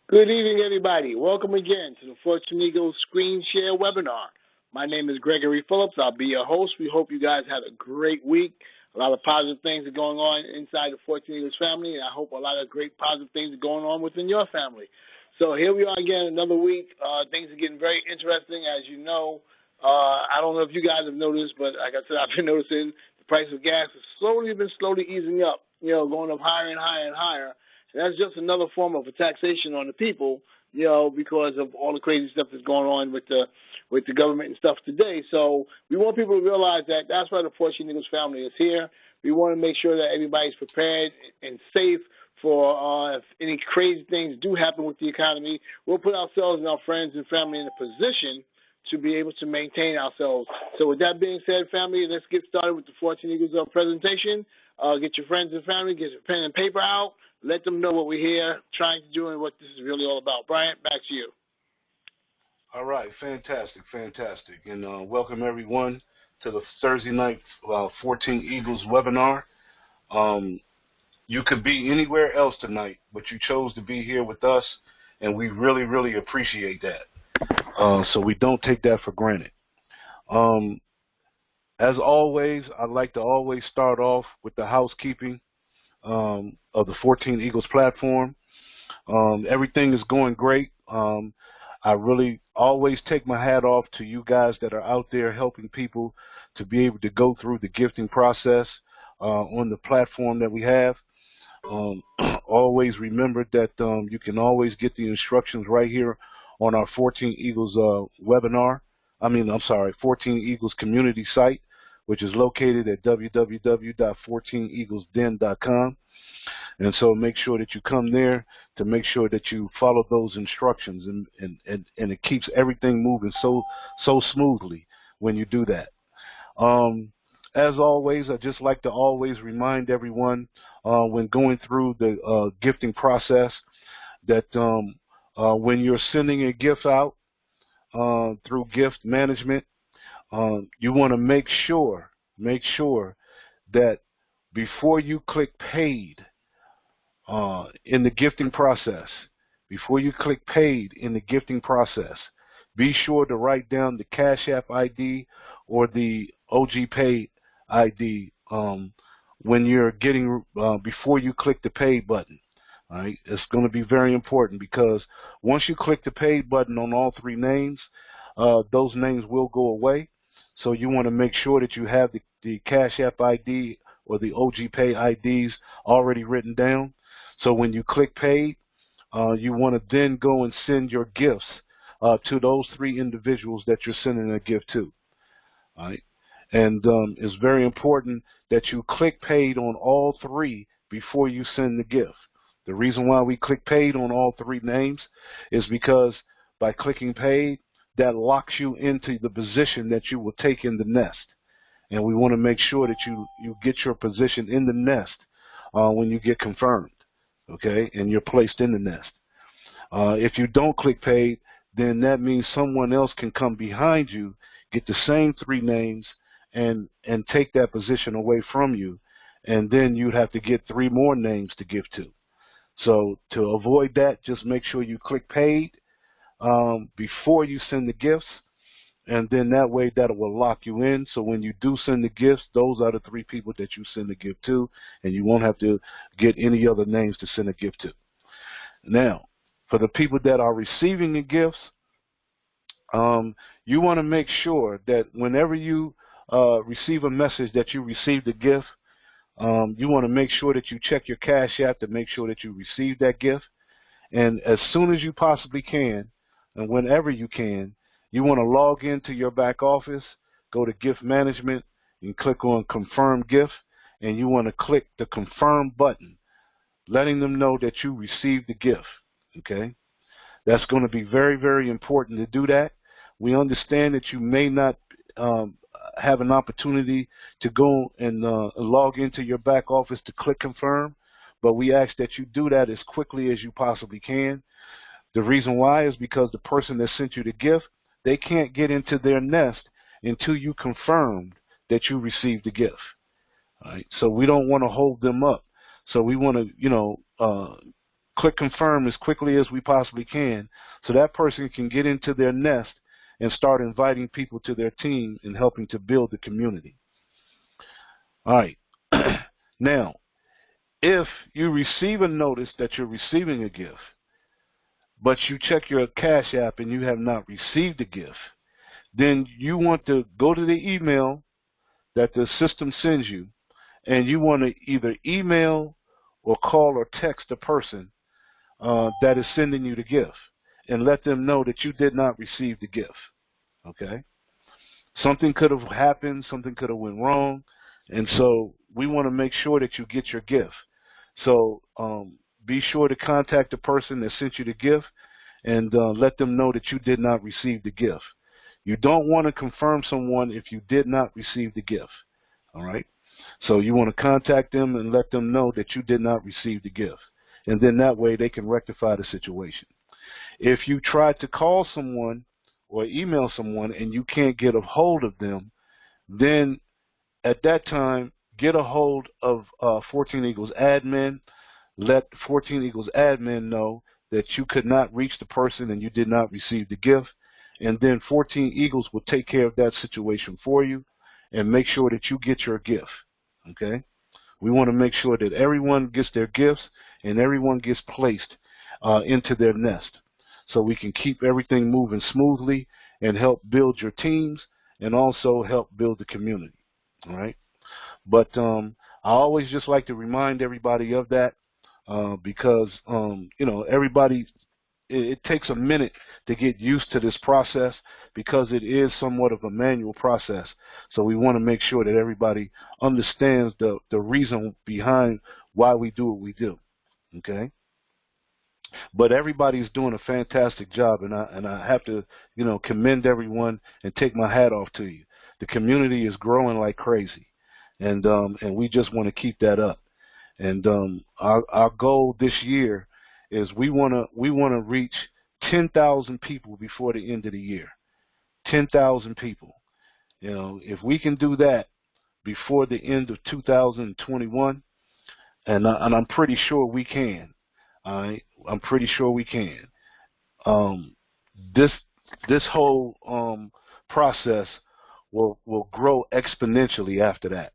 Good evening, everybody. Welcome again to the Fortune Eagles Screen Share webinar. My name is Gregory Phillips. I'll be your host. We hope you guys had a great week. A lot of positive things are going on inside the Fortune Eagles family, and I hope a lot of great positive things are going on within your family. So here we are again, another week. Things are getting very interesting, as you know. I don't know if you guys have noticed, but like I said, I've been noticing the price of gas has slowly easing up, going up higher and higher and higher. And that's just another form of a taxation on the people, because of all the crazy stuff that's going on with the government and stuff today. So we want people to realize that that's why the Fortune Eagles family is here. We want to make sure that everybody's prepared and safe for if any crazy things do happen with the economy. We'll put ourselves and our friends and family in a position to be able to maintain ourselves. So with that being said, family, let's get started with the Fortune Eagles presentation. Get your friends and family, get your pen and paper out. Let them know what we're here trying to do and what this is really all about. Bryant, back to you. All right, fantastic. And welcome everyone to the Thursday night 14 Eagles webinar. You could be anywhere else tonight, but you chose to be here with us, and we really appreciate that. So we don't take that for granted. As always, I'd like to always start off with the housekeeping of the 14 Eagles platform. Everything is going great. I really always take my hat off to you guys that are out there helping people to be able to go through the gifting process on the platform that we have. Always remember that you can always get the instructions right here on our 14 Eagles webinar. 14 Eagles community site, which is located at www.14eaglesden.com. And so make sure that you come there to make sure that you follow those instructions, and it keeps everything moving so smoothly when you do that. As always, I just like to always remind everyone when going through the gifting process that when you're sending a gift out through gift management, you want to make sure that before you click paid in the gifting process, be sure to write down the Cash App ID or the OG Pay ID when you're getting before you click the pay button. All right, it's going to be very important, because once you click the pay button on all three names, those names will go away. So you want to make sure that you have the Cash App ID or the OG Pay IDs already written down. So when you click paid, you want to then go and send your gifts to those three individuals that you're sending a gift to. All right? And it's very important that you click paid on all three before you send the gift. The reason why we click paid on all three names is because by clicking paid, that locks you into the position that you will take in the nest. And we want to make sure that you get your position in the nest when you get confirmed, okay, and you're placed in the nest. If you don't click paid, then that means someone else can come behind you, get the same three names, and take that position away from you, and then you'd have to get three more names to give to. So to avoid that, just make sure you click paid before you send the gifts, and then that way that will lock you in. So when you do send the gifts, those are the three people that you send the gift to, and you won't have to get any other names to send a gift to. Now, for the people that are receiving the gifts, you want to make sure that whenever you receive a message that you received a gift, you want to make sure that you check your Cash App to make sure that you received that gift. And as soon as you possibly can, and whenever you can, you want to log into your back office, go to gift management, and click on confirm gift, and you want to click the confirm button, letting them know that you received the gift. Okay? That's going to be very important to do that. We understand that you may not have an opportunity to go and log into your back office to click confirm, but we ask that you do that as quickly as you possibly can. The reason why is because the person that sent you the gift, they can't get into their nest until you confirmed that you received the gift. All right? So we don't want to hold them up. So we want to, click confirm as quickly as we possibly can so that person can get into their nest and start inviting people to their team and helping to build the community. All right. Now, if you receive a notice that you're receiving a gift, but you check your Cash App and you have not received a gift, then you want to go to the email that the system sends you, and you want to either email or call or text the person that is sending you the gift and let them know that you did not receive the gift. Okay? Something could have happened, something could have went wrong, and so we want to make sure that you get your gift. So be sure to contact the person that sent you the gift and let them know that you did not receive the gift. You don't want to confirm someone if you did not receive the gift. All right? So you want to contact them and let them know that you did not receive the gift. And then that way they can rectify the situation. If you try to call someone or email someone and you can't get a hold of them, then at that time, get a hold of 14 Eagles admin. Let 14 Eagles admin know that you could not reach the person and you did not receive the gift. And then 14 Eagles will take care of that situation for you and make sure that you get your gift. Okay? We want to make sure that everyone gets their gifts and everyone gets placed into their nest so we can keep everything moving smoothly and help build your teams and also help build the community. All right? But I always just like to remind everybody of that because, you know, everybody, it takes a minute to get used to this process because it is somewhat of a manual process. So we want to make sure that everybody understands the reason behind why we do what we do. Okay? But everybody's doing a fantastic job, and I have to, you know, commend everyone and take my hat off to you. The community is growing like crazy, and we just want to keep that up. And our goal this year is we want to reach 10,000 people before the end of the year. 10,000 people. You know, if we can do that before the end of 2021, and I'm pretty sure we can. All right, I'm pretty sure we can. This whole process will grow exponentially after that.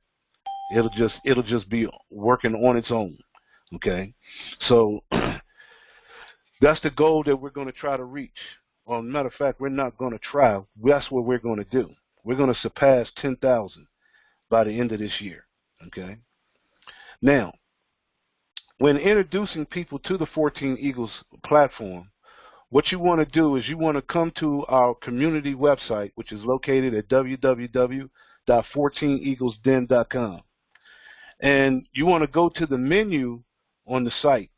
It'll just be working on its own. Okay, so that's the goal that we're going to try to reach. Well, as a matter of fact, we're not going to try. That's what we're going to do. We're going to surpass 10,000 by the end of this year. Okay. Now, when introducing people to the 14 Eagles platform, what you want to do is you want to come to our community website, which is located at www.14eaglesden.com. And you want to go to the menu on the site,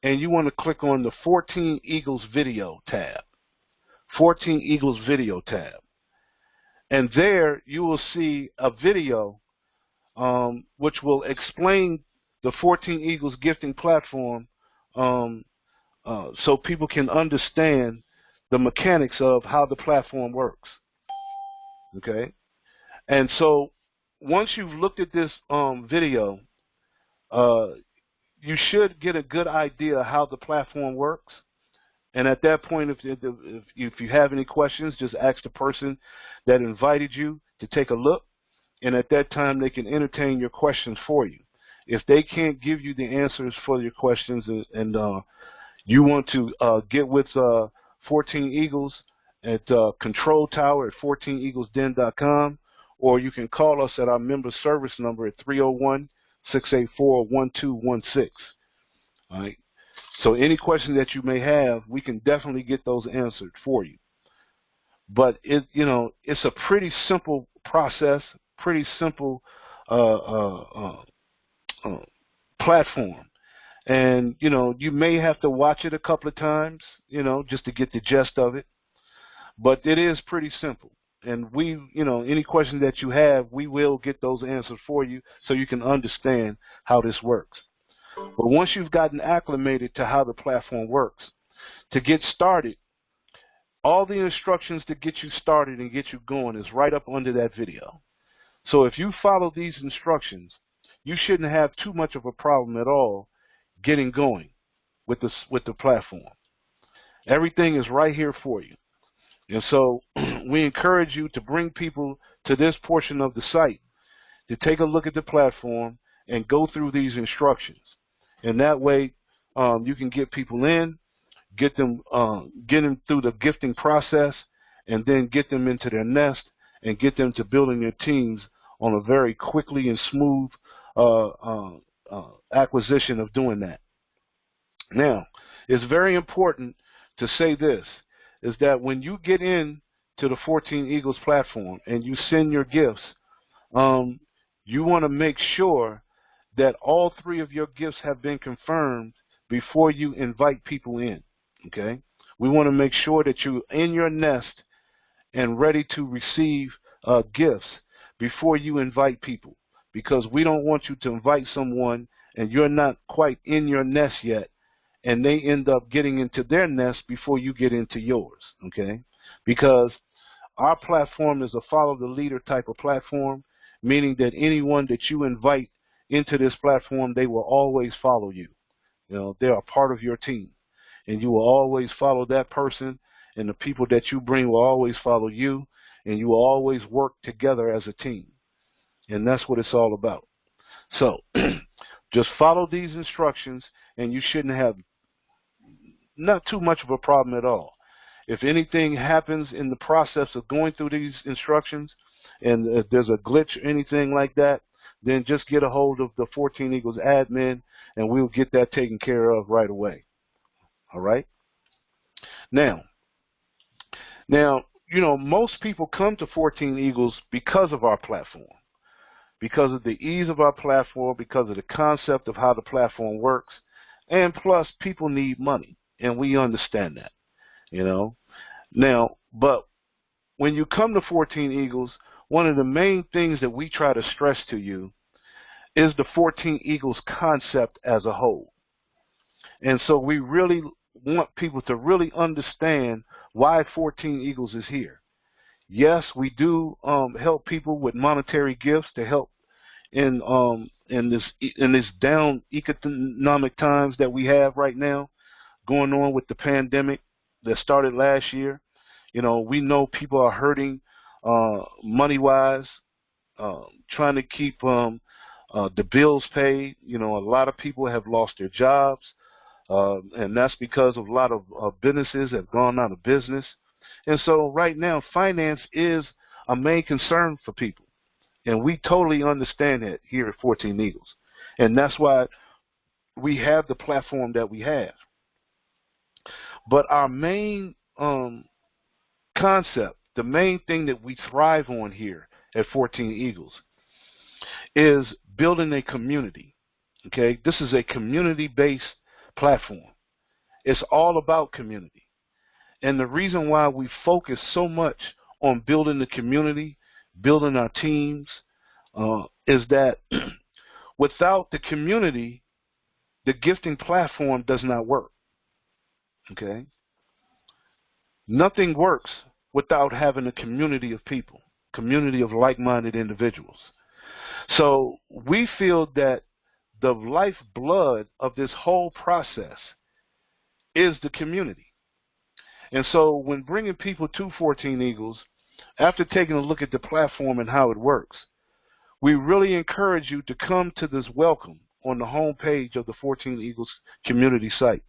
and you want to click on the 14 Eagles video tab. 14 Eagles video tab. And there you will see a video which will explain the 14 Eagles gifting platform so people can understand the mechanics of how the platform works. Okay? And so once you've looked at this video, you should get a good idea how the platform works. And at that point, if you have any questions, just ask the person that invited you to take a look. And at that time, they can entertain your questions for you. If they can't give you the answers for your questions and you want to get with 14 Eagles at Control Tower at 14eaglesden.com, or you can call us at our member service number at 301-684-1216. All right. So any question that you may have, we can definitely get those answered for you. But it's a pretty simple process, pretty simple platform. And, you may have to watch it a couple of times, just to get the gist of it. But it is pretty simple. And any questions that you have, we will get those answers for you so you can understand how this works. But once you've gotten acclimated to how the platform works, to get started, all the instructions to get you started and get you going is right up under that video. So if you follow these instructions, you shouldn't have too much of a problem at all getting going. with the platform. Everything is right here for you. And so we encourage you to bring people to this portion of the site to take a look at the platform and go through these instructions. And that way you can get people in, get them through the gifting process, and then get them into their nest and get them to building their teams on a very quickly and smooth acquisition of doing that. Now, it's very important to say this, is that when you get in to the 14 Eagles platform and you send your gifts, you want to make sure that all 3 of your gifts have been confirmed before you invite people in, okay? We want to make sure that you're in your nest and ready to receive gifts before you invite people, because we don't want you to invite someone and you're not quite in your nest yet, and they end up getting into their nest before you get into yours, okay? Because our platform is a follow the leader type of platform, meaning that anyone that you invite into this platform, they will always follow you. You know, they are part of your team, and you will always follow that person, and the people that you bring will always follow you, and you will always work together as a team. And that's what it's all about. So just follow these instructions, and you shouldn't have not too much of a problem at all. If anything happens in the process of going through these instructions, and if there's a glitch or anything like that, then just get a hold of the 14 Eagles admin, and we'll get that taken care of right away. All right? Now, you know, most people come to 14 Eagles because of our platform, because of the ease of our platform, because of the concept of how the platform works, and plus people need money, and we understand that, you know. Now, but when you come to 14 Eagles, one of the main things that we try to stress to you is the 14 Eagles concept as a whole. And so we really want people to really understand why 14 Eagles is here. Yes, we do help people with monetary gifts to help in this down economic times that we have right now going on with the pandemic that started last year. You know, we know people are hurting money-wise, trying to keep the bills paid. You know, a lot of people have lost their jobs, and that's because of a lot of businesses have gone out of business. And so right now, finance is a main concern for people. And we totally understand that here at 14 Eagles. And that's why we have the platform that we have. But our main concept, the main thing that we thrive on here at 14 Eagles is building a community. Okay, this is a community-based platform. It's all about community. And the reason why we focus so much on building the community, building our teams, is that without the community, the gifting platform does not work. Okay? Nothing works without having a community of people, community of like-minded individuals. So we feel that the lifeblood of this whole process is the community. And so when bringing people to 14 Eagles, after taking a look at the platform and how it works, we really encourage you to come to this welcome on the home page of the 14 Eagles community site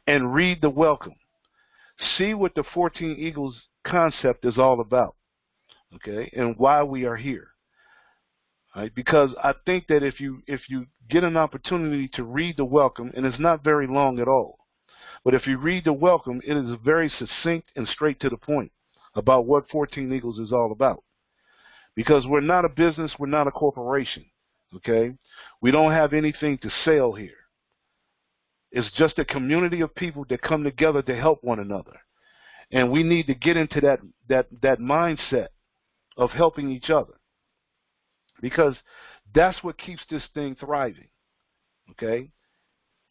and read the welcome. See what the 14 Eagles concept is all about, okay, and why we are here. Right? Because I think that if you get an opportunity to read the welcome, and it's not very long at all, but if you read the welcome, it is very succinct and straight to the point about what 14 Eagles is all about. Because we're not a business, we're not a corporation, okay? We don't have anything to sell here. It's just a community of people that come together to help one another. And we need to get into that mindset of helping each other. Because that's what keeps this thing thriving, okay?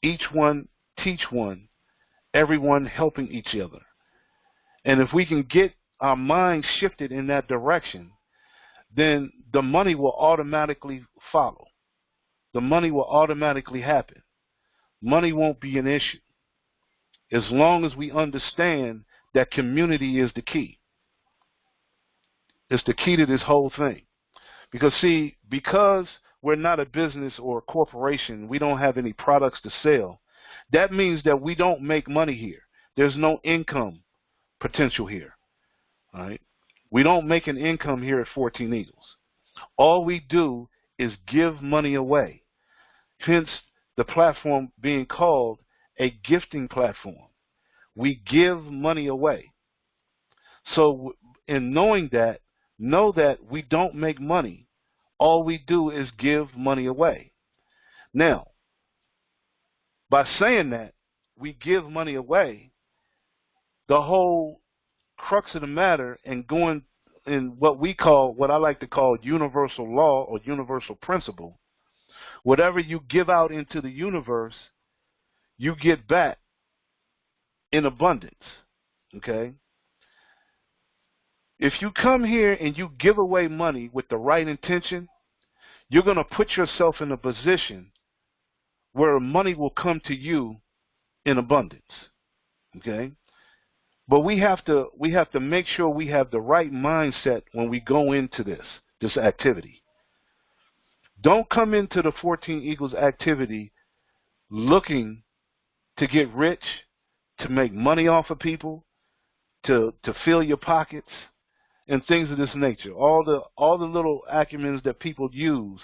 Each one teach one, everyone helping each other. And if we can get our minds shifted in that direction, then the money will automatically follow. The money will automatically happen. Money won't be an issue, as long as we understand that community is the key. It's the key to this whole thing. Because, see, because we're not a business or a corporation, we don't have any products to sell, that means that we don't make money here. There's no income potential here. All right? We don't make an income here at 14 Eagles. All we do is give money away. Hence, the platform being called a gifting platform. We give money away. So in knowing that, know that we don't make money. All we do is give money away. Now, by saying that we give money away, the whole crux of the matter and going in what I like to call universal law or universal principle, whatever you give out into the universe, you get back in abundance. Okay? If you come here and you give away money with the right intention, you're going to put yourself in a position where money will come to you in abundance. Okay? But we have to make sure we have the right mindset when we go into this activity. Don't come into the 14 Eagles activity looking to get rich, to make money off of people, to fill your pockets, and things of this nature. All the little acumens that people use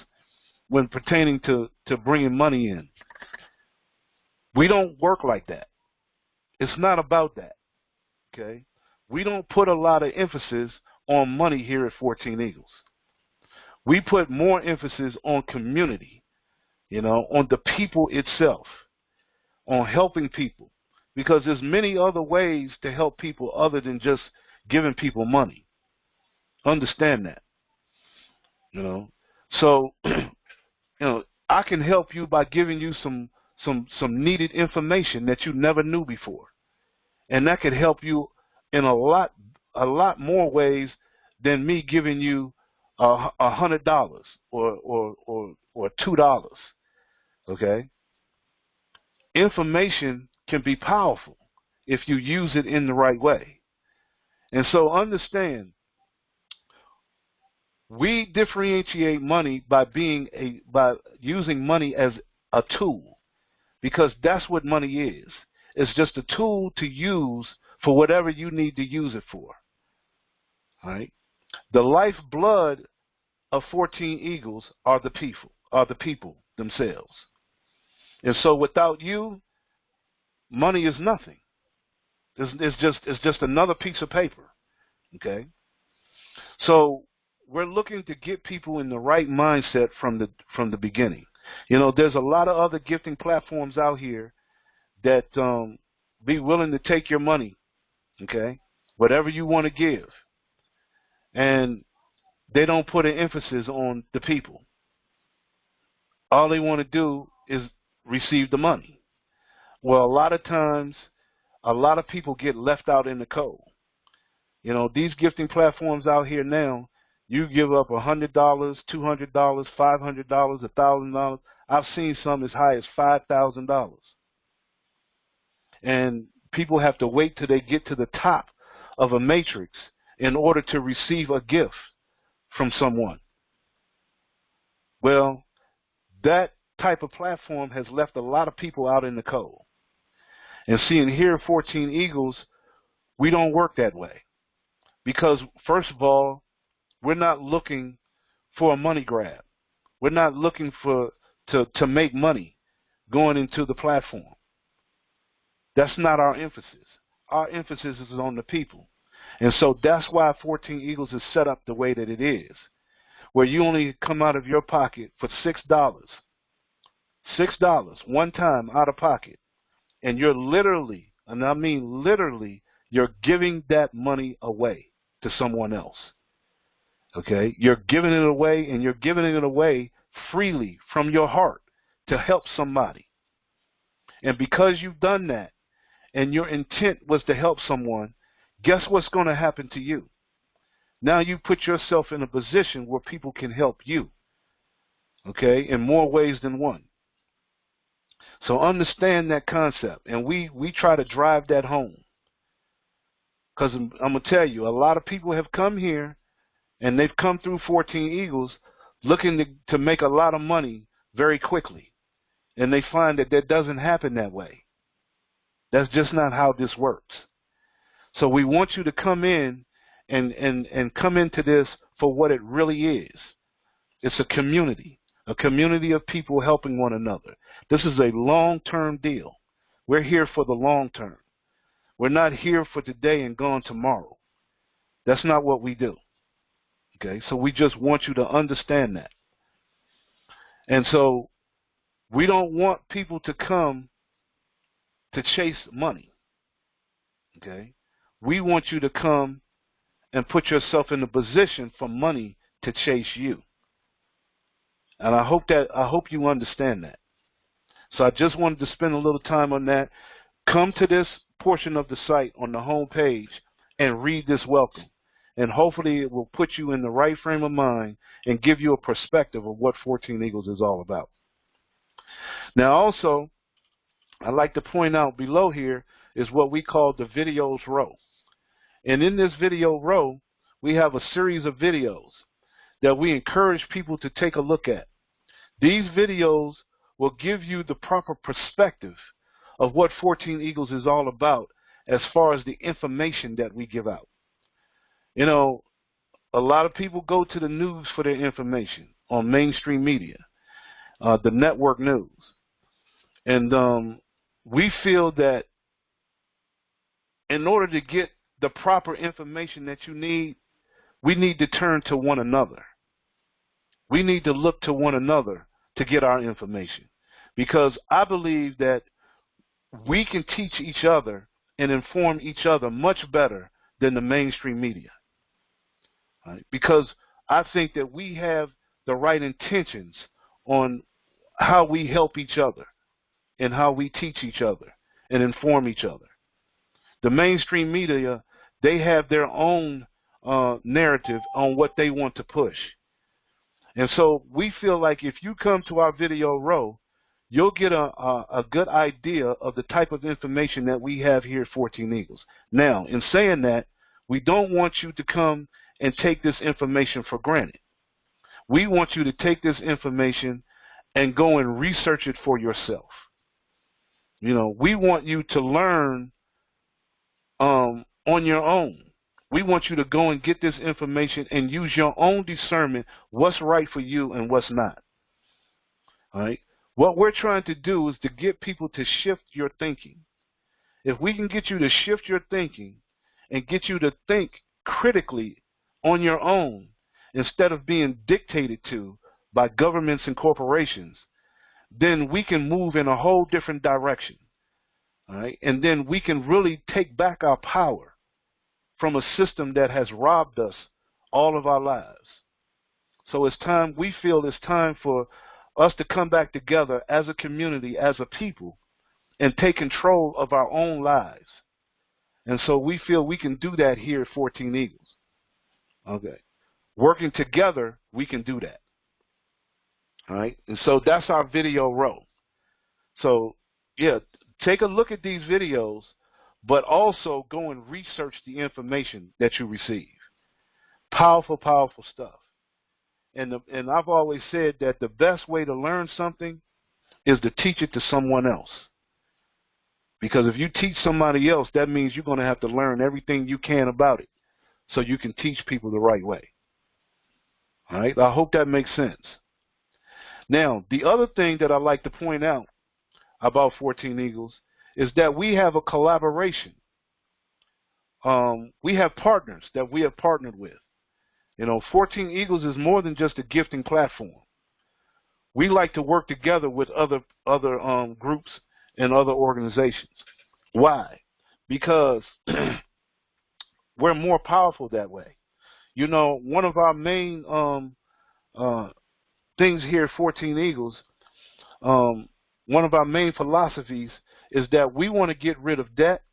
when pertaining to bringing money in. We don't work like that. It's not about that. Okay? We don't put a lot of emphasis on money here at 14 Eagles. We put more emphasis on community, on the people itself, on helping people. Because there's many other ways to help people other than just giving people money. Understand that. So, I can help you by giving you some needed information that you never knew before. And that could help you in a lot more ways than me giving you $100 or $2. Okay? Information can be powerful if you use it in the right way. And so understand, we differentiate money by using money as a tool, because that's what money is. It's just a tool to use for whatever you need to use it for. All right? The lifeblood of 14 Eagles are the people themselves. And so without you, money is nothing. It's just another piece of paper. Okay? So we're looking to get people in the right mindset from the beginning. There's a lot of other gifting platforms out here that be willing to take your money, okay, whatever you want to give, and they don't put an emphasis on the people. All they want to do is receive the money. Well, a lot of times, a lot of people get left out in the cold. These gifting platforms out here now, you give up $100, $200, $500, $1,000. I've seen some as high as $5,000. And people have to wait till they get to the top of a matrix in order to receive a gift from someone. Well, that type of platform has left a lot of people out in the cold. And seeing here 14 Eagles, we don't work that way. Because, first of all, we're not looking for a money grab. We're not looking to make money going into the platform. That's not our emphasis. Our emphasis is on the people. And so that's why 14 Eagles is set up the way that it is, where you only come out of your pocket for $6. $6 one time out of pocket. And you're literally, and I mean literally, you're giving that money away to someone else. Okay? You're giving it away, and you're giving it away freely from your heart to help somebody. And because you've done that, and your intent was to help someone, guess what's going to happen to you? Now you put yourself in a position where people can help you, okay, in more ways than one. So understand that concept, and we try to drive that home. Because I'm going to tell you, a lot of people have come here, and they've come through 14 Eagles looking to make a lot of money very quickly. And they find that doesn't happen that way. That's just not how this works. So we want you to come in and come into this for what it really is. It's a community of people helping one another. This is a long-term deal. We're here for the long term. We're not here for today and gone tomorrow. That's not what we do. Okay, so we just want you to understand that. And so we don't want people to come to chase money. Okay, we want you to come and put yourself in a position for money to chase you. And I hope you understand that. So I just wanted to spend a little time on that. Come to this portion of the site on the home page and read this welcome. And hopefully it will put you in the right frame of mind and give you a perspective of what 14 Eagles is all about. Now also, I'd like to point out below here is what we call the videos row. And in this video row, we have a series of videos that we encourage people to take a look at. These videos will give you the proper perspective of what 14 Eagles is all about as far as the information that we give out. You know, a lot of people go to the news for their information on mainstream media, the network news. And we feel that in order to get the proper information that you need, we need to turn to one another. We need to look to one another to get our information, because I believe that we can teach each other and inform each other much better than the mainstream media. Right? Because I think that we have the right intentions on how we help each other and how we teach each other and inform each other. The mainstream media, they have their own narrative on what they want to push. And so we feel like if you come to our video row, you'll get a good idea of the type of information that we have here at 14 Eagles. Now, in saying that, we don't want you to come and take this information for granted. We want you to take this information and go and research it for yourself. You know, we want you to learn on your own. We want you to go and get this information and use your own discernment what's right for you and what's not. All right? What we're trying to do is to get people to shift your thinking. If we can get you to shift your thinking and get you to think critically on your own instead of being dictated to by governments and corporations, then we can move in a whole different direction. All right? And then we can really take back our power from a system that has robbed us all of our lives. So it's time, we feel it's time for us to come back together as a community, as a people, and take control of our own lives. And so we feel we can do that here at 14 Eagles. Okay. Working together, we can do that. All right. And so that's our video row. So, yeah, take a look at these videos, but also go and research the information that you receive. Powerful, powerful stuff. And I've always said that the best way to learn something is to teach it to someone else. Because if you teach somebody else, that means you're going to have to learn everything you can about it so you can teach people the right way. All right? I hope that makes sense. Now, the other thing that I like to point out about 14 Eagles is that we have a collaboration. We have partners that we have partnered with. You know, 14 Eagles is more than just a gifting platform. We like to work together with other groups and other organizations. Why? Because we're more powerful that way. You know, one of our main things here at 14 Eagles, one of our main philosophies is that we want to get rid of debt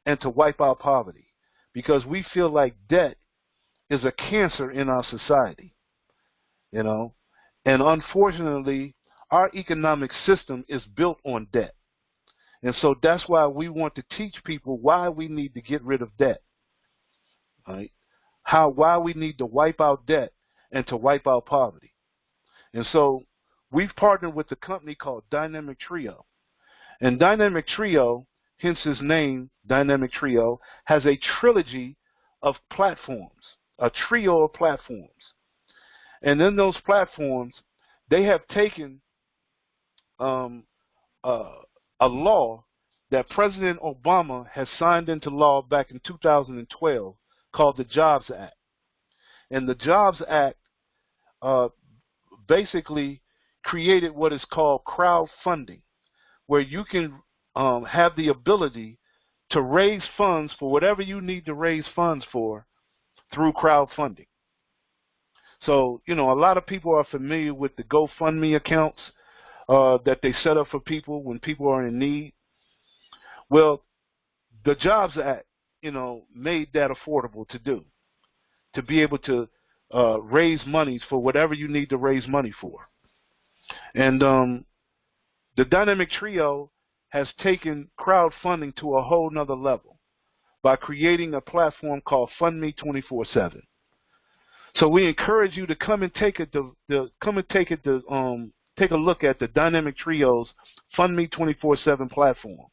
and to wipe out poverty, because we feel like debt is a cancer in our society, you know, and unfortunately our economic system is built on debt. And so that's why we want to teach people why we need to get rid of debt. Right? Why we need to wipe out debt and to wipe out poverty. And so we've partnered with a company called Dynamic Trio. And Dynamic Trio, hence his name, Dynamic Trio, has a trilogy of platforms, a trio of platforms. And in those platforms, they have taken a law that President Obama has signed into law back in 2012 called the Jobs Act. And the Jobs Act basically created what is called crowdfunding, where you can have the ability to raise funds for whatever you need to raise funds for through crowdfunding. So, a lot of people are familiar with the GoFundMe accounts that they set up for people when people are in need. Well, the Jobs Act, made that affordable to do, to be able to raise monies for whatever you need to raise money for. And the Dynamic Trio has taken crowdfunding to a whole nother level by creating a platform called Fund Me 24/7. So we encourage you to come and take a look at the Dynamic Trio's Fund Me 24/7 platform.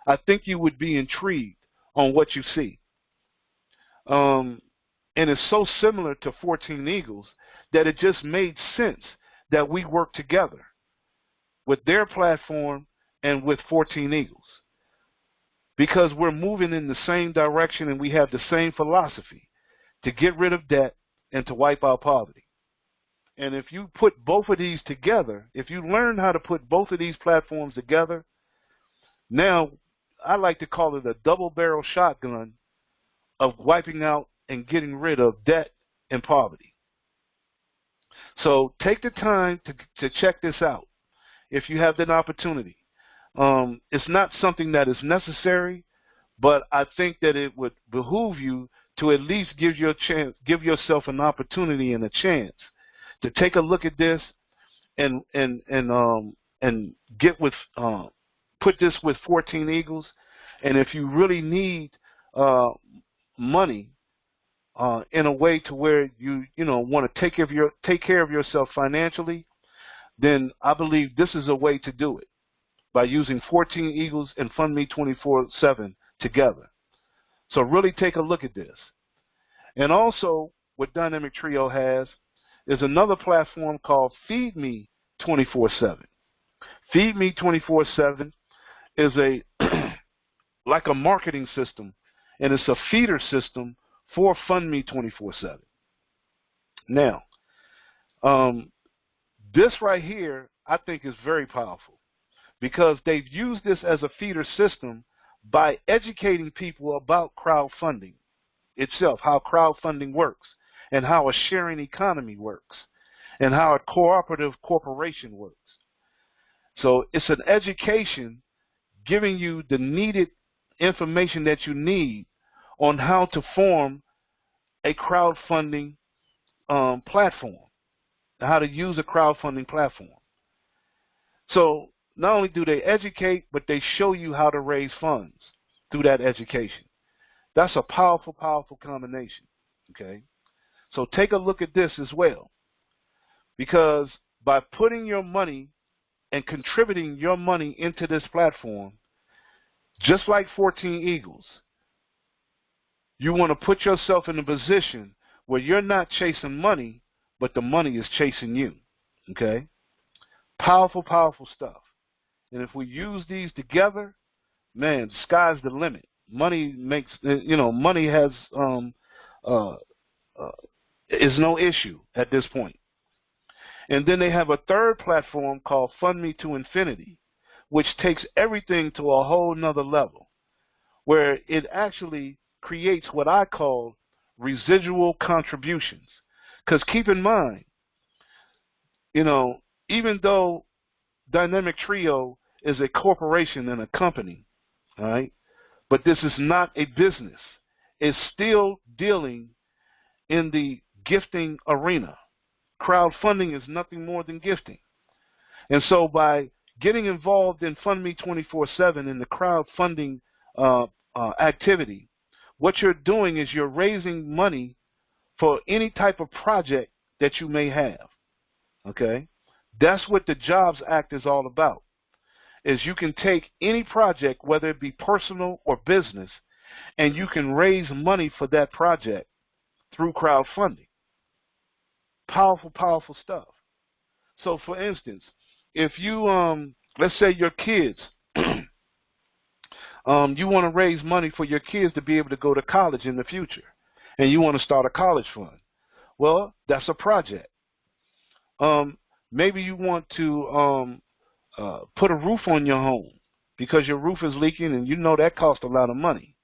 I think you would be intrigued on what you see. And it's so similar to 14 Eagles that it just made sense that we work together with their platform and with 14 Eagles, because we're moving in the same direction and we have the same philosophy to get rid of debt and to wipe out poverty. And if you put both of these together, if you learn how to put both of these platforms together, now I like to call it a double-barrel shotgun of wiping out and getting rid of debt and poverty. So take the time to check this out if you have that opportunity. It's not something that is necessary, but I think that it would behoove you to at least give yourself an opportunity and a chance to take a look at this and get with put this with 14 Eagles. And if you really need money in a way to where you want to take care of yourself financially, then I believe this is a way to do it, by using 14 Eagles and Fund Me 24/7 together. So really take a look at this. And also what Dynamic Trio has is another platform called Feed Me 24/7. Feed Me 24/7 is like a marketing system, and it's a feeder system for Fund Me 24/7. Now, this right here I think is very powerful, because they've used this as a feeder system by educating people about crowdfunding itself, how crowdfunding works, and how a sharing economy works, and how a cooperative corporation works. So it's an education giving you the needed information that you need on how to form a crowdfunding platform, how to use a crowdfunding platform. So not only do they educate, but they show you how to raise funds through that education. That's a powerful, powerful combination, okay? So take a look at this as well, because by putting your money and contributing your money into this platform, just like 14 Eagles, you want to put yourself in a position where you're not chasing money, but the money is chasing you, okay? Powerful, powerful stuff. And if we use these together, man, the sky's the limit. Money makes, money has is no issue at this point. And then they have a third platform called Fund Me to Infinity, which takes everything to a whole nother level, where it actually creates what I call residual contributions. Because keep in mind, even though Dynamic Trio is a corporation and a company, all right, but this is not a business. It's still dealing in the gifting arena. Crowdfunding is nothing more than gifting. And so by getting involved in Fund Me 24/7 in the crowdfunding activity, what you're doing is you're raising money for any type of project that you may have. Okay? That's what the Jobs Act is all about. Is you can take any project, whether it be personal or business, and you can raise money for that project through crowdfunding. Powerful, powerful stuff. So for instance, if you let's say your kids you want to raise money for your kids to be able to go to college in the future, and you want to start a college fund. Well, that's a project. Maybe you want to put a roof on your home because your roof is leaking, and you know that costs a lot of money.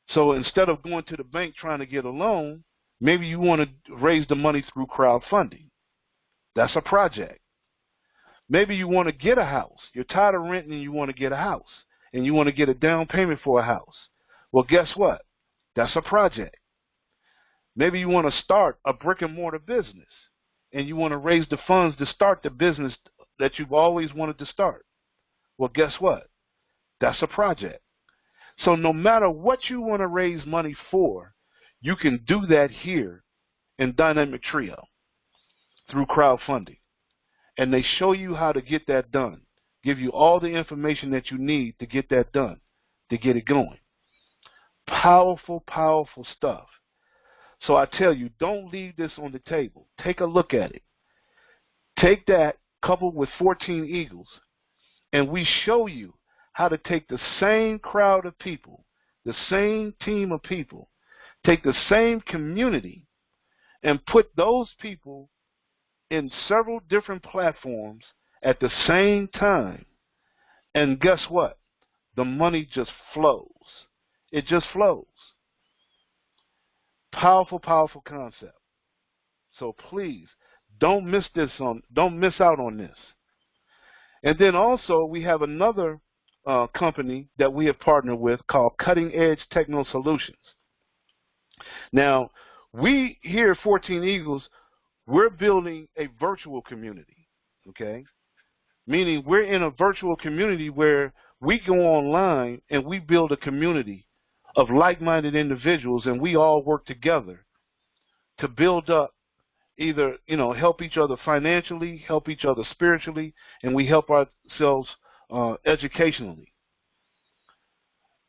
So instead of going to the bank trying to get a loan, maybe you want to raise the money through crowdfunding. That's a project. Maybe you want to get a house. You're tired of renting and you want to get a house, and you want to get a down payment for a house. Well, guess what? That's a project. Maybe you want to start a brick and mortar business, and you want to raise the funds to start the business that you've always wanted to start. Well, guess what? That's a project. So no matter what you want to raise money for, you can do that here in Dynamic Trio through crowdfunding. And they show you how to get that done, give you all the information that you need to get that done, to get it going. Powerful, powerful stuff. So I tell you, don't leave this on the table. Take a look at it. Take that coupled with 14 Eagles, and we show you how to take the same crowd of people, the same team of people, take the same community, and put those people in several different platforms at the same time. And guess what? The money just flows. It just flows. Powerful, powerful concept. So please don't miss out on this. And then also we have another company that we have partnered with called Cutting Edge Techno Solutions. Now, we here at 14 Eagles, we're building a virtual community, okay? Meaning we're in a virtual community where we go online and we build a community of like-minded individuals, and we all work together to build up either, help each other financially, help each other spiritually, and we help ourselves educationally.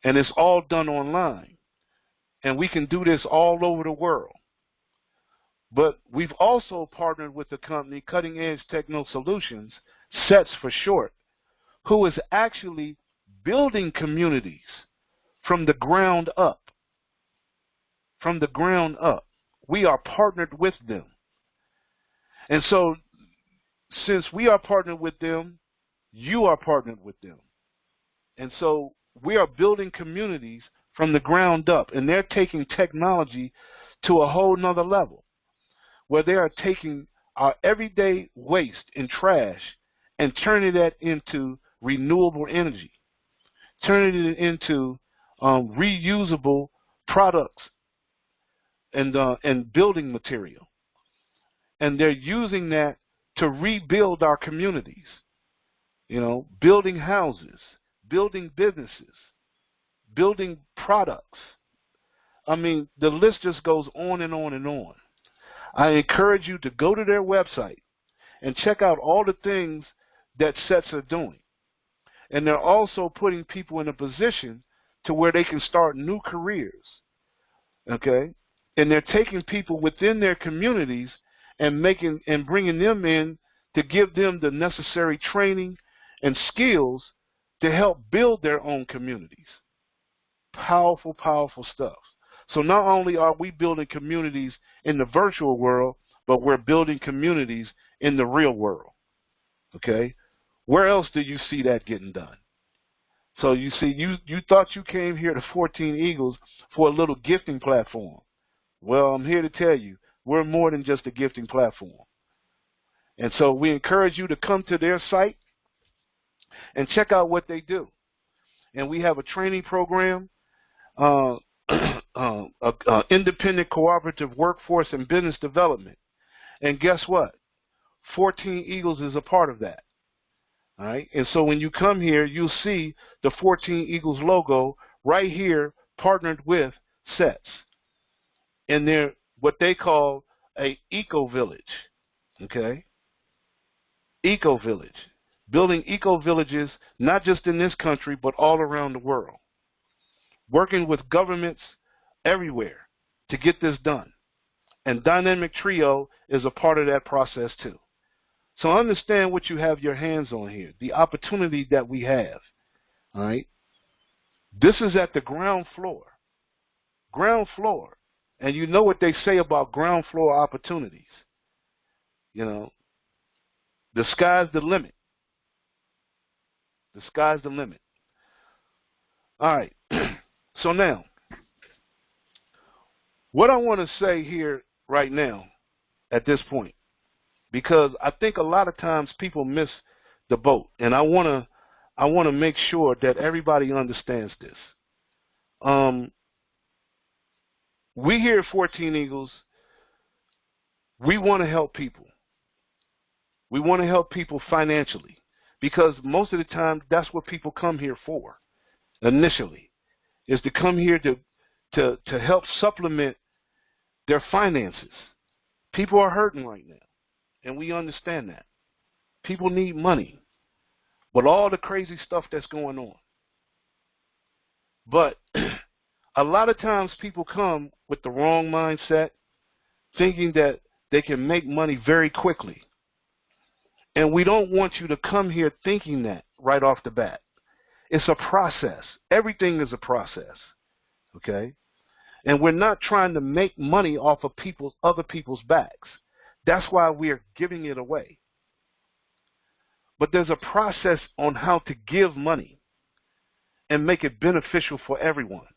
And it's all done online. And we can do this all over the world. But we've also partnered with the company Cutting Edge Techno Solutions, CETS for short, who is actually building communities from the ground up. From the ground up. We are partnered with them. And so, since we are partnered with them, you are partnered with them. And so, we are building communities from the ground up, and they're taking technology to a whole nother level, where they are taking our everyday waste and trash and turning that into renewable energy, turning it into reusable products and building material. And they're using that to rebuild our communities, building houses, building businesses, building products. I mean, the list just goes on and on and on. I encourage you to go to their website and check out all the things that CETS are doing. And they're also putting people in a position to where they can start new careers, okay? And they're taking people within their communities and bringing them in to give them the necessary training and skills to help build their own communities. Powerful, powerful stuff. So not only are we building communities in the virtual world, but we're building communities in the real world. Okay? Where else do you see that getting done? So you see, you thought you came here to 14 Eagles for a little gifting platform. Well, I'm here to tell you, we're more than just a gifting platform. And so we encourage you to come to their site and check out what they do. And we have a training program, independent cooperative workforce and business development. And guess what? 14 Eagles is a part of that. All right. And so when you come here, you'll see the 14 Eagles logo right here, partnered with SETS. And they're what they call a eco village. Okay. Eco village. Building eco villages, not just in this country, but all around the world. Working with governments everywhere to get this done. And Dynamic Trio is a part of that process too. So understand what you have your hands on here, the opportunity that we have. All right. This is at the ground floor. Ground floor. And you know what they say about ground floor opportunities. You know, the sky's the limit. The sky's the limit. All right. So now, what I want to say here right now at this point, because I think a lot of times people miss the boat, and I want to make sure that everybody understands this. We here at 14 Eagles, we want to help people. We want to help people financially, because most of the time that's what people come here for initially, is to come here to help supplement their finances. People are hurting right now, and we understand that. People need money, but all the crazy stuff that's going on. But a lot of times people come with the wrong mindset, thinking that they can make money very quickly. And we don't want you to come here thinking that right off the bat. It's a process. Everything is a process. Okay? And we're not trying to make money off of other people's backs. That's why we're giving it away. But there's a process on how to give money and make it beneficial for everyone.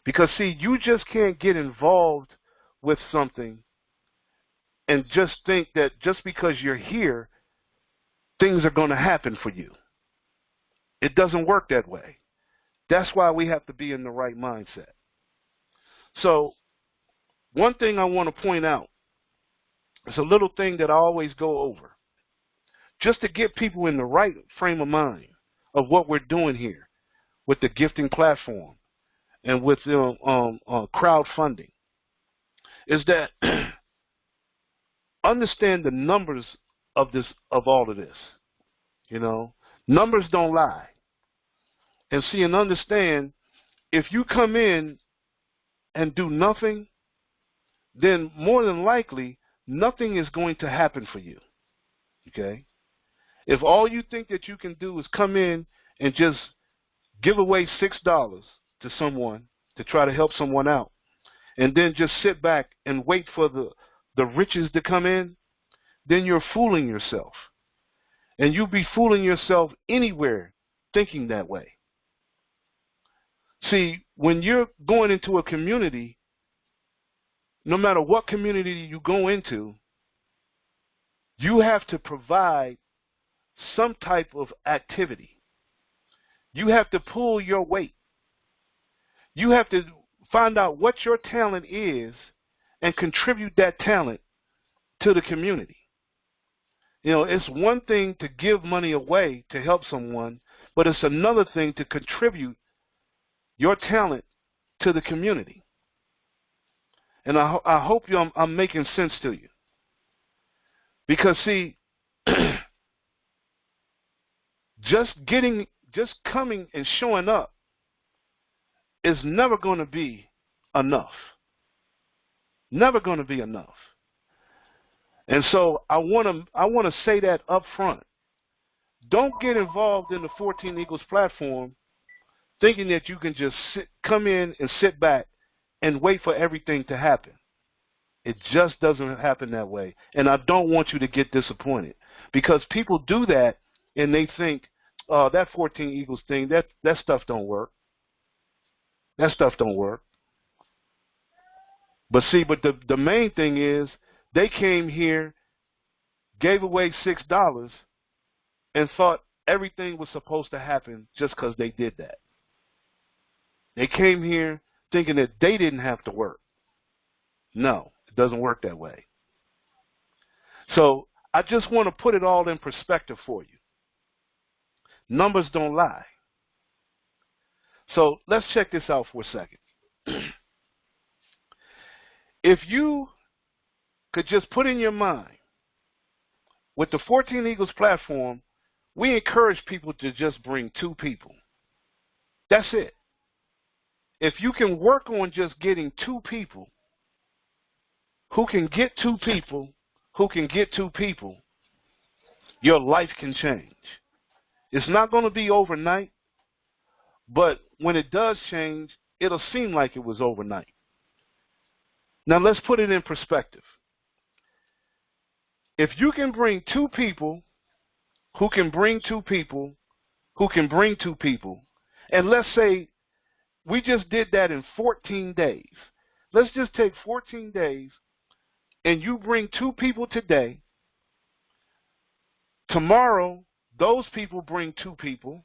Because, see, you just can't get involved with something and just think that just because you're here, things are going to happen for you. It doesn't work that way. That's why we have to be in the right mindset. So one thing I want to point out is a little thing that I always go over, just to get people in the right frame of mind of what we're doing here with the gifting platform and with crowdfunding, is that understand the numbers of all of this. You know, numbers don't lie. And see and understand, if you come in and do nothing, then more than likely nothing is going to happen for you. Okay? If all you think that you can do is come in and just give away $6 to someone to try to help someone out, and then just sit back and wait for the riches to come in, then you're fooling yourself. And you'll be fooling yourself anywhere thinking that way. See, when you're going into a community, no matter what community you go into, you have to provide some type of activity. You have to pull your weight. You have to find out what your talent is and contribute that talent to the community. You know, it's one thing to give money away to help someone, but it's another thing to contribute your talent to the community. And I hope I'm making sense to you. Because, see, just coming and showing up is never going to be enough. Never going to be enough. And so I want to say that up front. Don't get involved in the 14 Eagles platform thinking that you can just come in and sit back and wait for everything to happen. It just doesn't happen that way. And I don't want you to get disappointed, because people do that and they think, oh, that 14 Eagles thing, that stuff don't work. That stuff don't work. But see, the main thing is they came here, gave away $6, and thought everything was supposed to happen just because they did that. They came here thinking that they didn't have to work. No, it doesn't work that way. So I just want to put it all in perspective for you. Numbers don't lie. So let's check this out for a second. If you could just put in your mind, with the 14 Eagles platform, we encourage people to just bring 2 people. That's it. If you can work on just getting 2 people who can get 2 people, your life can change. It's not going to be overnight, but when it does change, it'll seem like it was overnight. Now let's put it in perspective. If you can bring 2 people who can bring 2 people who can bring 2 people, and let's say we just did that in 14 days. Let's just take 14 days and you bring 2 people today. Tomorrow, those people bring 2 people.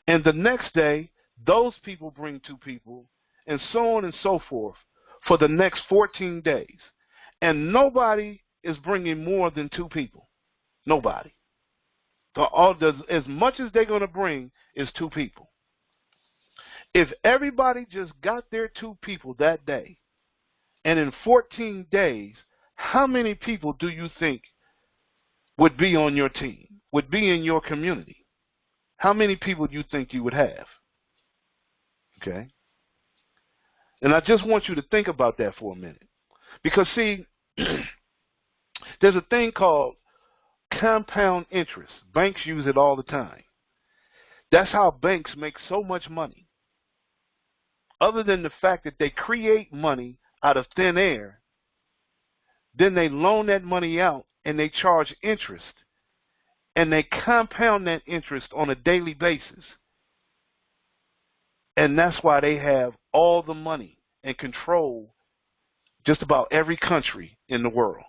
And the next day, those people bring 2 people. And so on and so forth for the next 14 days. And nobody is bringing more than 2 people. Nobody. As much as they're going to bring is 2 people. If everybody just got their 2 people that day, and in 14 days, how many people do you think would be on your team, would be in your community? How many people do you think you would have? Okay? And I just want you to think about that for a minute. Because, see, there's a thing called compound interest. Banks use it all the time. That's how banks make so much money. Other than the fact that they create money out of thin air, then they loan that money out and they charge interest. And they compound that interest on a daily basis. And that's why they have all the money and control just about every country in the world.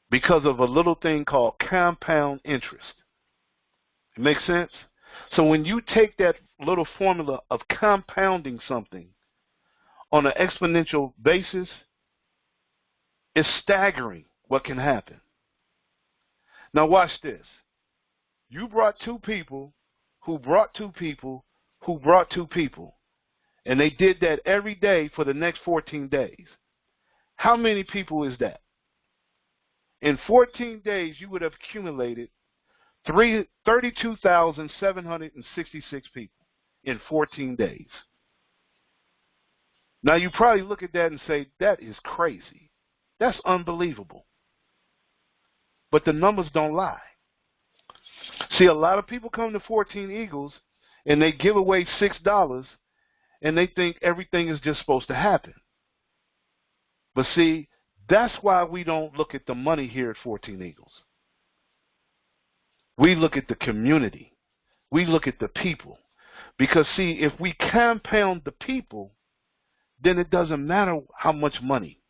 Because of a little thing called compound interest. It makes sense? So when you take that little formula of compounding something on an exponential basis, it's staggering what can happen. Now watch this. You brought 2 people who brought 2 people who brought 2 people. And they did that every day for the next 14 days. How many people is that? In 14 days, you would have accumulated 32,766 people in 14 days. Now, you probably look at that and say, that is crazy. That's unbelievable. But the numbers don't lie. See, a lot of people come to 14 Eagles and they give away $6 and they think everything is just supposed to happen. But see, that's why we don't look at the money here at 14 Eagles. We look at the community. We look at the people. Because see, if we compound the people, then it doesn't matter how much money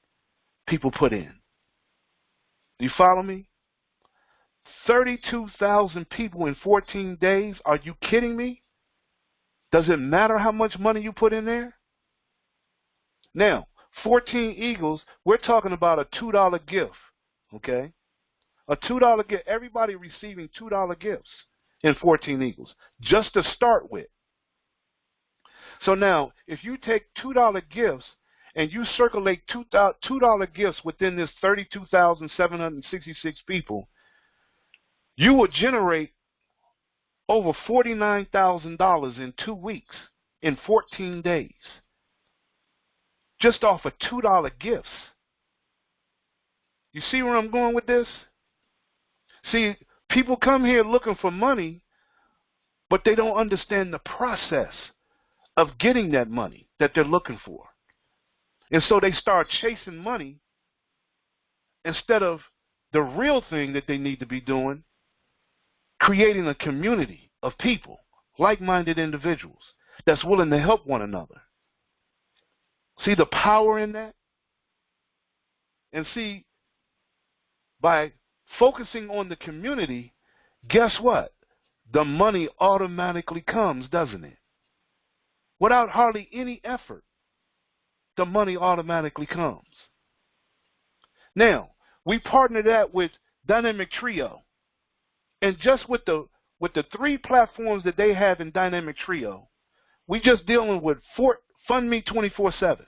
people put in. Do you follow me? 32,000 people in 14 days? Are you kidding me? Does it matter how much money you put in there? Now, 14 Eagles, we're talking about a $2 gift, okay? A $2 gift. Everybody receiving $2 gifts in 14 Eagles, just to start with. So now, if you take $2 gifts and you circulate $2 gifts within this 32,766 people, you will generate over $49,000 in 2 weeks, in 14 days, just off of $2 gifts. You see where I'm going with this? See, people come here looking for money, but they don't understand the process of getting that money that they're looking for. And so they start chasing money instead of the real thing that they need to be doing, creating a community of people, like-minded individuals that's willing to help one another. See the power in that? And see, by focusing on the community, guess what? The money automatically comes, doesn't it? Without hardly any effort, the money automatically comes. Now, We partner that with Dynamic Trio. And just with the 3 platforms that they have in Dynamic Trio, we just dealing with Fund Me 24/7.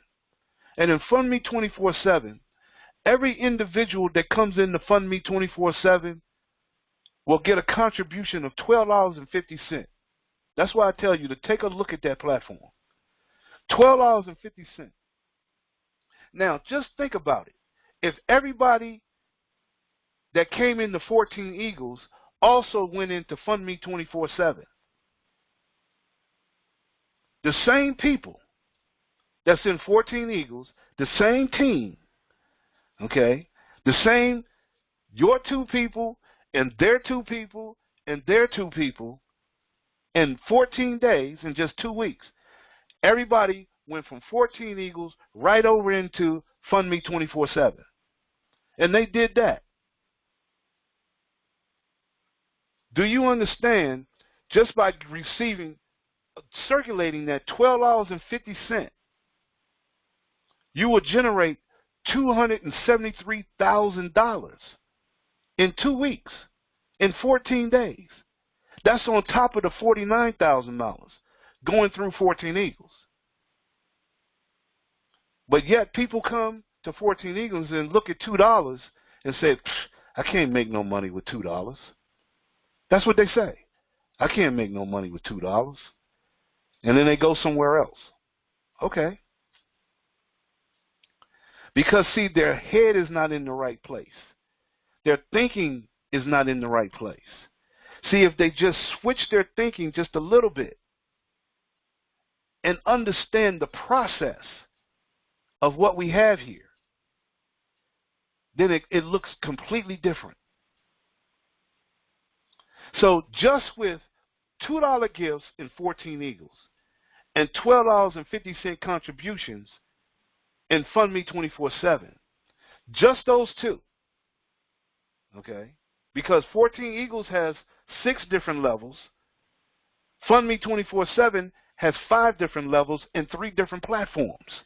And in Fund Me 24/7, every individual that comes in to Fund Me 24/7 will get a contribution of $12.50. That's why I tell you to take a look at that platform. $12.50. Now, just think about it. If everybody that came into 14 Eagles also went into Fund Me 24/7, the same people that's in 14 Eagles, the same team, okay, the same, your 2 people and their 2 people and their 2 people, in 14 days, in just 2 weeks, everybody went from 14 Eagles right over into Fund Me 24/7. And they did that. Do you understand, just by circulating that $12.50, you will generate $273,000 in 2 weeks, in 14 days. That's on top of the $49,000 going through 14 Eagles. But yet people come to 14 Eagles and look at $2 and say, I can't make no money with $2. That's what they say. I can't make no money with $2. And then they go somewhere else. Okay. Because, see, their head is not in the right place. Their thinking is not in the right place. See, if they just switch their thinking just a little bit and understand the process of what we have here, then it looks completely different. So just with $2 gifts in 14 Eagles and $12.50 contributions in Fund Me 24/7, just those 2, okay? Because 14 Eagles has 6 different levels. Fund Me 24/7 has 5 different levels and 3 different platforms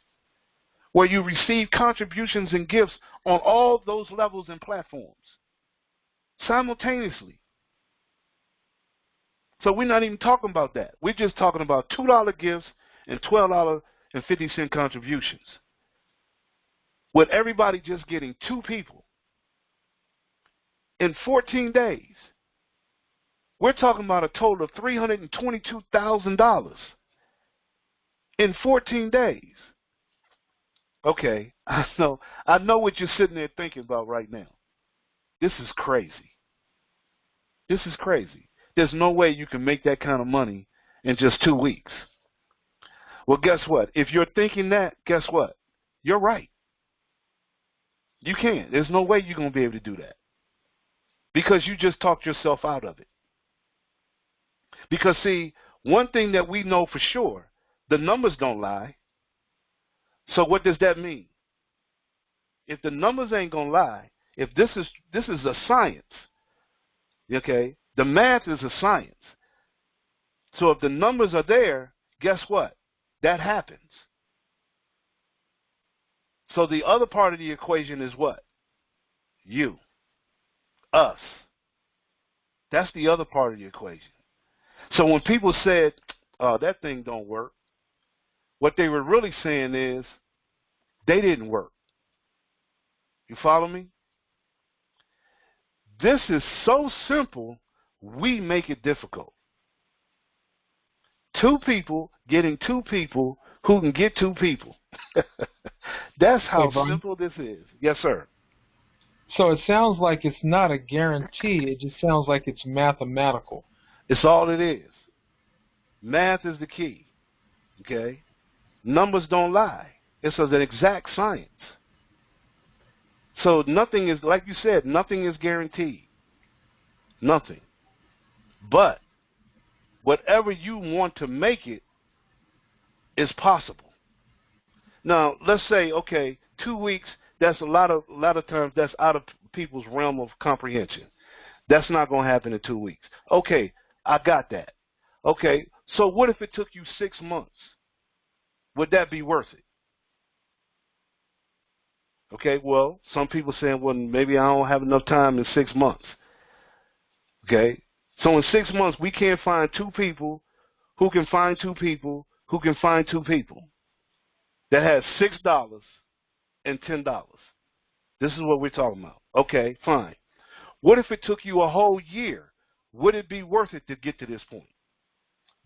where you receive contributions and gifts on all those levels and platforms simultaneously. So we're not even talking about that. We're just talking about $2 gifts and $12.50 contributions, with everybody just getting 2 people in 14 days. We're talking about a total of $322,000 in 14 days. Okay, I know what you're sitting there thinking about right now. This is crazy. This is crazy. There's no way you can make that kind of money in just 2 weeks. Well, guess what? If you're thinking that, guess what? You're right. You can't. There's no way you're going to be able to do that, because you just talked yourself out of it. Because, see, one thing that we know for sure, the numbers don't lie. So what does that mean? If the numbers ain't going to lie, if this is a science, okay, the math is a science. So if the numbers are there, guess what? That happens. So the other part of the equation is what? You. Us. That's the other part of the equation. So when people said, oh, that thing don't work, what they were really saying is they didn't work. You follow me? This is so simple, we make it difficult. 2 people getting 2 people who can get 2 people. That's how simple this is. Yes, sir. So it sounds like it's not a guarantee. It just sounds like it's mathematical. It's all it is. Math is the key. Okay? Numbers don't lie. It's an exact science. So nothing is, like you said, nothing is guaranteed. Nothing. But whatever you want to make it is possible. Now, let's say, okay, 2 weeks, that's a lot of times that's out of people's realm of comprehension. That's not going to happen in 2 weeks. Okay, I got that. Okay, so what if it took you 6 months? Would that be worth it? Okay, well, some people saying, well, maybe I don't have enough time in 6 months. Okay, so in 6 months, we can't find two people who can find two people who can find two people that has $6 and $10. This is what we're talking about. Okay, fine. What if it took you a whole year? Would it be worth it to get to this point?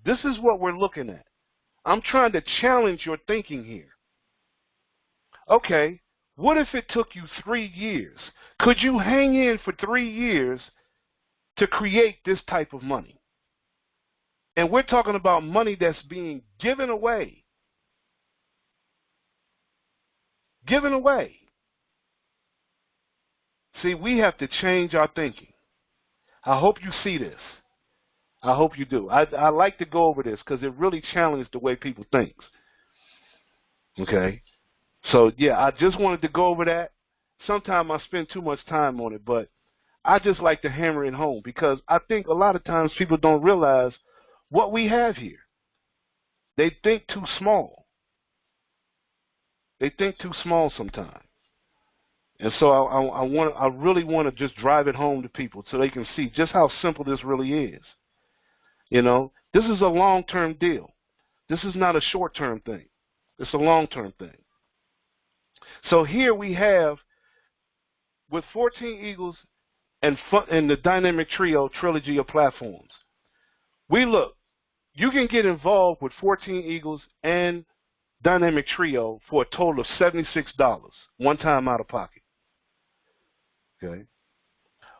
This is what we're looking at. I'm trying to challenge your thinking here. Okay, what if it took you 3 years? Could you hang in for 3 years to create this type of money? And we're talking about money that's being given away. Given away. See, we have to change our thinking. I hope you see this. I hope you do. I like to go over this because it really challenges the way people think. Okay? So, yeah, I just wanted to go over that. Sometimes I spend too much time on it, but I just like to hammer it home because I think a lot of times people don't realize what we have here. They think too small. They think too small sometimes. And so I really want to just drive it home to people so they can see just how simple this really is. You know, this is a long-term deal. This is not a short-term thing. It's a long-term thing. So here we have, with 14 Eagles and the Dynamic Trio trilogy of platforms, you can get involved with 14 Eagles and Dynamic Trio for a total of $76, one time out of pocket. Okay.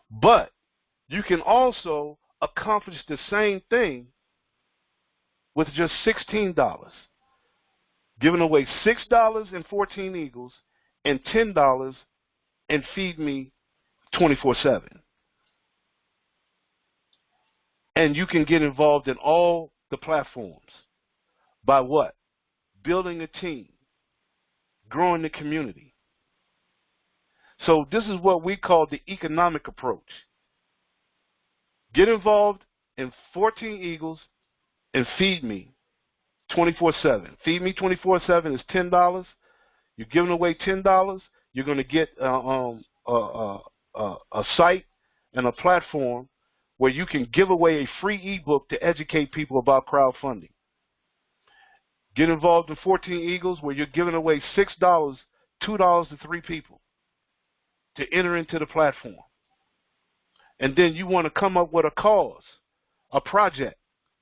But you can also accomplish the same thing with just $16, giving away $6 in 14 Eagles and $10 and Feed Me 24/7. And you can get involved in all the platforms by what? Building a team, growing the community. So this is what we call the economic approach. Get involved in 14 Eagles and Feed Me 24/7. Feed Me 24/7 is $10. You're giving away $10. You're going to get a site and a platform where you can give away a free ebook to educate people about crowdfunding. Get involved in 14 Eagles where you're giving away $6, $2 to 3 people to enter into the platform. And then you want to come up with a cause, a project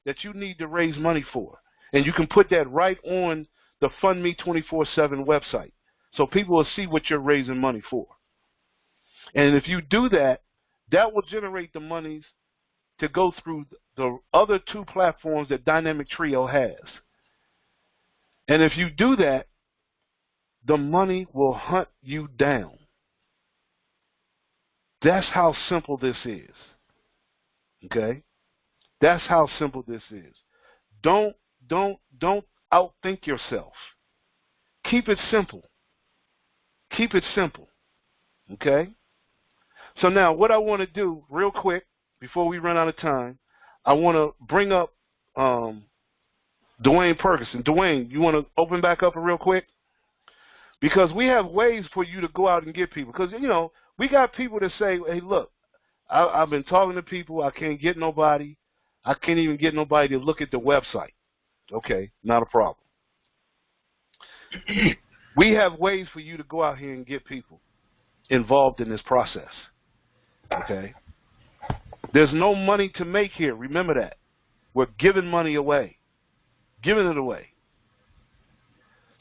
that you need to raise money for. And you can put that right on the Fund Me 24/7 website so people will see what you're raising money for. And if you do that, that will generate the monies to go through the other 2 platforms that Dynamic Trio has. And if you do that, the money will hunt you down. That's how simple this is. Okay? That's how simple this is. Don't outthink yourself. Keep it simple. Keep it simple. Okay? So now what I want to do real quick before we run out of time, I want to bring up Dwayne Perkinson. Dwayne, you want to open back up real quick? Because we have ways for you to go out and get people. Because, you know, we got people that say, hey, look, I've been talking to people. I can't get nobody. I can't even get nobody to look at the website. Okay, not a problem. We have ways for you to go out here and get people involved in this process. Okay? There's no money to make here. Remember that. We're giving money away. Giving it away.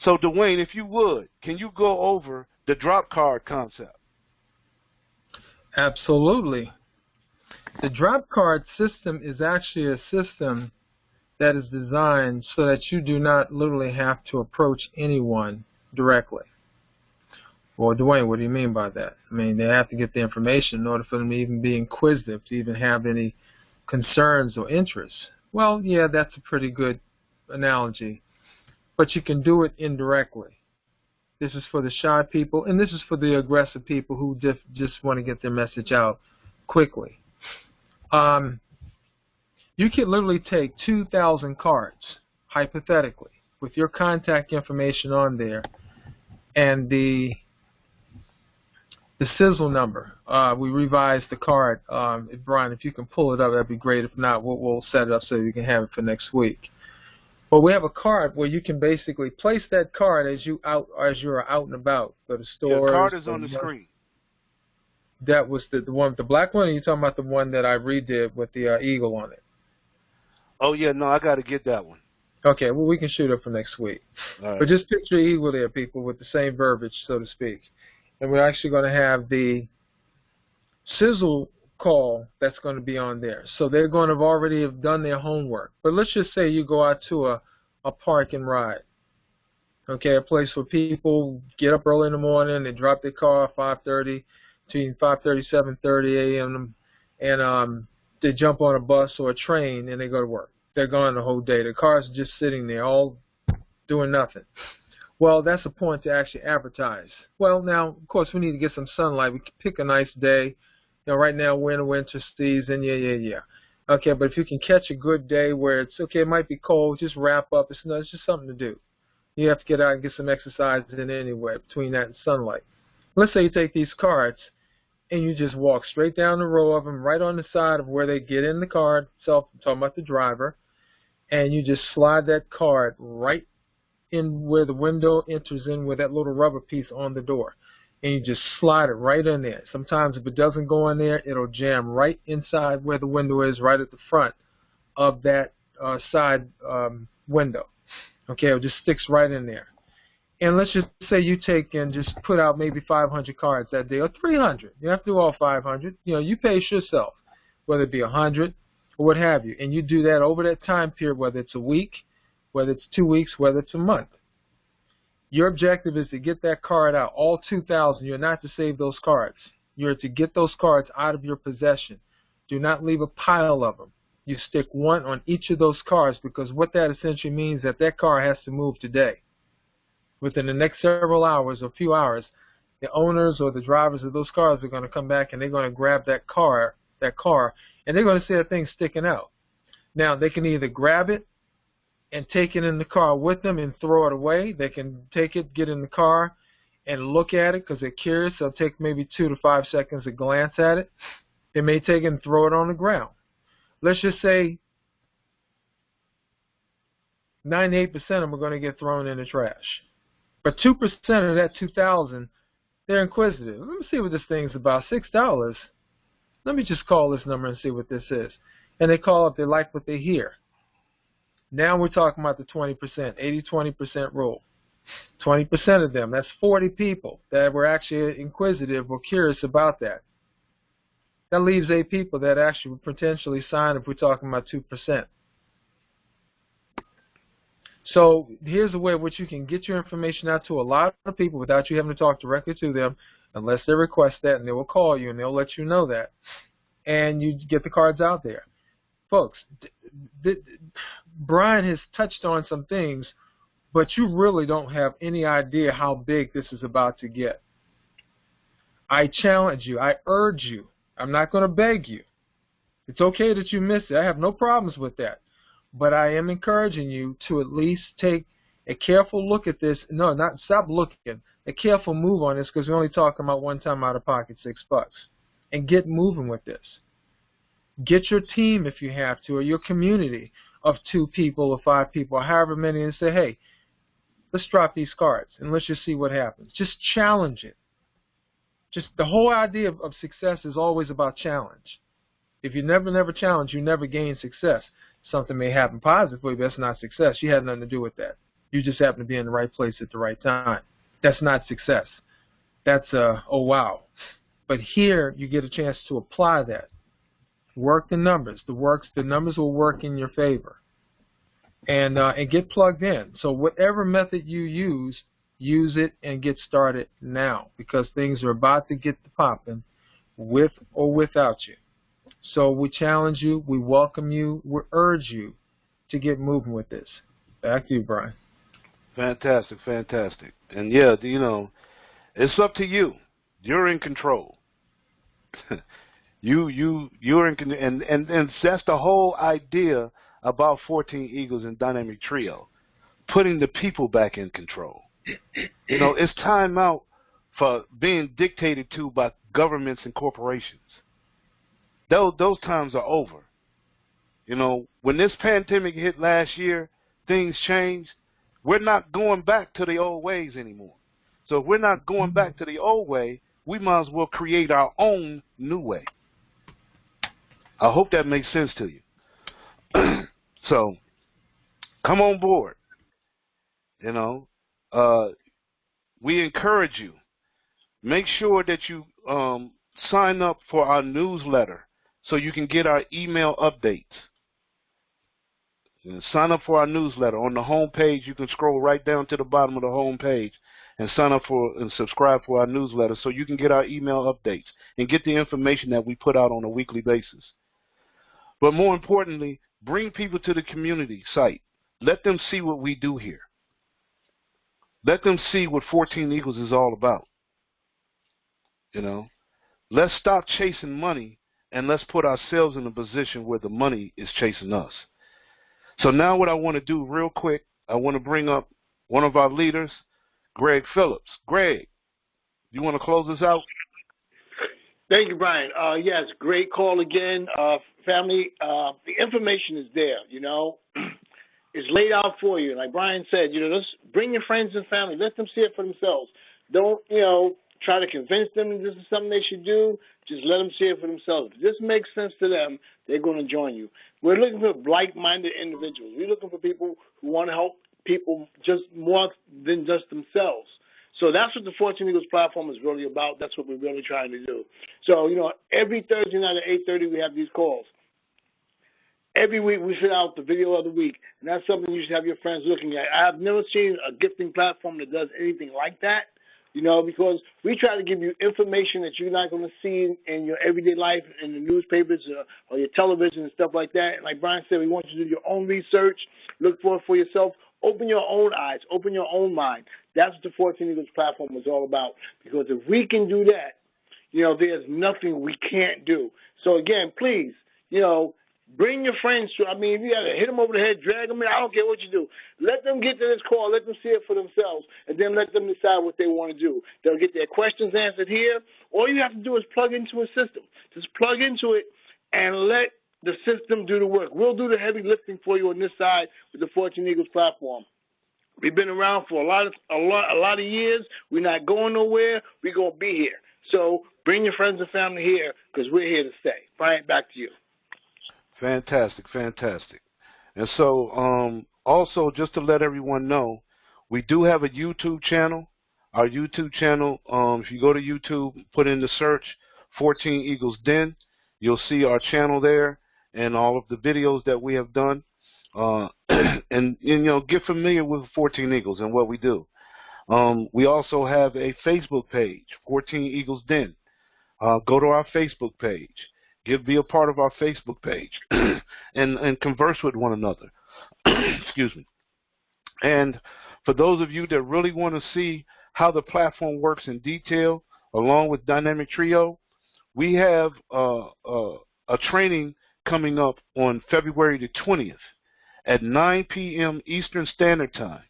So, Dwayne, if you would, can you go over the drop card concept? Absolutely. The drop card system is actually a system that is designed so that you do not literally have to approach anyone directly. Well, Dwayne, what do you mean by that? I mean, they have to get the information in order for them to even be inquisitive, to even have any concerns or interests. Well, yeah, that's a pretty good analogy. But you can do it indirectly. This is for the shy people, and this is for the aggressive people who just want to get their message out quickly. You can literally take 2,000 cards, hypothetically, with your contact information on there, and the the sizzle number. We revised the card. Brian, if you can pull it up, that'd be great. If not, we'll set it up so you can have it for next week. But we have a card where you can basically place that card as you're out and about. Go to stores. The card is on the screen. That was the one, the black one, or are you talking about the one that I redid with the eagle on it? Oh, yeah, no, I got to get that one. Okay, well, we can shoot it for next week. All right. But just picture eagle there, people, with the same verbiage, so to speak. And we're actually going to have the sizzle call that's going to be on there. So they're going to already have done their homework. But let's just say you go out to a park and ride. Okay, a place where people get up early in the morning, they drop their car at 5:30, between 5:30, 7:30 a.m. and they jump on a bus or a train and they go to work. They're gone the whole day. The cars are just sitting there, all doing nothing. Well, that's the point to actually advertise. Well, now, of course, we need to get some sunlight. We can pick a nice day. You know, right now we're in the winter season. Yeah. Okay, but if you can catch a good day where it's okay, it might be cold, just wrap up. It's just something to do. You have to get out and get some exercise in anyway between that and sunlight. Let's say you take these cards and you just walk straight down the row of them, right on the side of where they get in the card itself. I'm talking about the driver. And you just slide that card right in where the window enters in with that little rubber piece on the door. And you just slide it right in there. Sometimes if it doesn't go in there, it'll jam right inside where the window is, right at the front of that side window. Okay, it just sticks right in there. And let's just say you take and just put out maybe 500 cards that day, or 300. You don't have to do all 500. You know, you pace yourself, whether it be 100 or what have you. And you do that over that time period, whether it's a week, whether it's 2 weeks, whether it's a month. Your objective is to get that card out, all 2,000. You're not to save those cards. You're to get those cards out of your possession. Do not leave a pile of them. You stick one on each of those cards, because what that essentially means is that car has to move today. Within the next several hours or few hours, the owners or the drivers of those cars are going to come back and they're going to grab that car, and they're going to see that thing sticking out. Now, they can either grab it and take it in the car with them and throw it away. They can take it, get in the car, and look at it because they're curious. They'll take maybe 2 to 5 seconds to glance at it. They may take it and throw it on the ground. Let's just say 98% of them are going to get thrown in the trash. But 2% of that 2,000, they're inquisitive. Let me see what this thing's about. $6. Let me just call this number and see what this is. And they call up, they like what they hear. Now we're talking about the 20%, 80-20% rule. 20% of them, that's 40 people that were actually inquisitive or curious about that. That leaves 8 people that actually would potentially sign if we're talking about 2%. So here's a way in which you can get your information out to a lot of people without you having to talk directly to them, unless they request that, and they will call you and they'll let you know that. And you get the cards out there. Folks, Brian has touched on some things, but you really don't have any idea how big this is about to get. I challenge you. I urge you. I'm not going to beg you. It's okay that you miss it. I have no problems with that. But I am encouraging you to at least take a careful look at this. No, not stop looking. A careful move on this, because we're only talking about one time out of pocket $6. And get moving with this. Get your team, if you have to, or your community of 2 people or 5 people, or however many, and say, hey, let's drop these cards and let's just see what happens. Just challenge it. Just the whole idea of success is always about challenge. If you never challenge, you never gain success. Something may happen positively, but that's not success. You had nothing to do with that. You just happen to be in the right place at the right time. That's not success. That's oh wow. But here you get a chance to apply that. Work the numbers. The numbers will work in your favor. And get plugged in. So whatever method you use it and get started now, because things are about to get to popping with or without you. So we challenge you, we welcome you, we urge you to get moving with this. Back to you, Brian. Fantastic. And yeah, it's up to you. You're in control. you're in control, and that's the whole idea about 14 Eagles and Dynamic Trio, putting the people back in control. It's time out for being dictated to by governments and corporations. Those times are over. You know, when this pandemic hit last year, things changed. We're not going back to the old ways anymore. So if we're not going back to the old way, we might as well create our own new way. I hope that makes sense to you. So come on board. You know, we encourage you. Make sure that you sign up for our newsletter so you can get our email updates. And sign up for our newsletter. On the home page, you can scroll right down to the bottom of the home page and sign up for and subscribe for our newsletter so you can get our email updates and get the information that we put out on a weekly basis. But more importantly, bring people to the community site. Let them see what we do here. Let them see what 14 Eagles is all about. You know, let's stop chasing money and let's put ourselves in a position where the money is chasing us. So now what I want to do real quick, I want to bring up one of our leaders, Greg Phillips. Greg, you want to close this out? Thank you, Brian. Yes, great call again. Family, the information is there, you know. It's laid out for you. Like Brian said, you know, just bring your friends and family. Let them see it for themselves. Don't, you know, try to convince them that this is something they should do. Just let them see it for themselves. If this makes sense to them, they're going to join you. We're looking for like-minded individuals. We're looking for people who want to help people just more than just themselves. So that's what the 14 Eagles platform is really about. That's what we're really trying to do. So, you know, every Thursday night at 8:30 we have these calls. Every week we send out the video of the week, and that's something you should have your friends looking at. I've never seen a gifting platform that does anything like that, you know, because we try to give you information that you're not going to see in your everyday life, in the newspapers or your television and stuff like that. And like Brian said, we want you to do your own research, look for it for yourself, open your own eyes, open your own mind. That's what the 14 Eagles platform is all about, because if we can do that, you know, there's nothing we can't do. So, again, please, you know, bring your friends to, I mean, if you got to hit them over the head, drag them in, I don't care what you do. Let them get to this call. Let them see it for themselves, and then let them decide what they want to do. They'll get their questions answered here. All you have to do is plug into a system. Just plug into it and let the system do the work. We'll do the heavy lifting for you on this side with the 14 Eagles platform. We've been around for a lot of years. We're not going nowhere. We're going to be here. So bring your friends and family here, because we're here to stay. Brian, back to you. Fantastic, fantastic. And so also, just to let everyone know, we do have a YouTube channel. Our YouTube channel, if you go to YouTube, put in the search 14 Eagles Den, you'll see our channel there and all of the videos that we have done. And you know, get familiar with 14 Eagles and what we do. We also have a Facebook page, 14 Eagles Den. Go to our Facebook page. Be a part of our Facebook page and converse with one another. Excuse me. And for those of you that really want to see how the platform works in detail, along with Dynamic Trio, we have a training coming up on February the 20th at 9 p.m. Eastern Standard Time.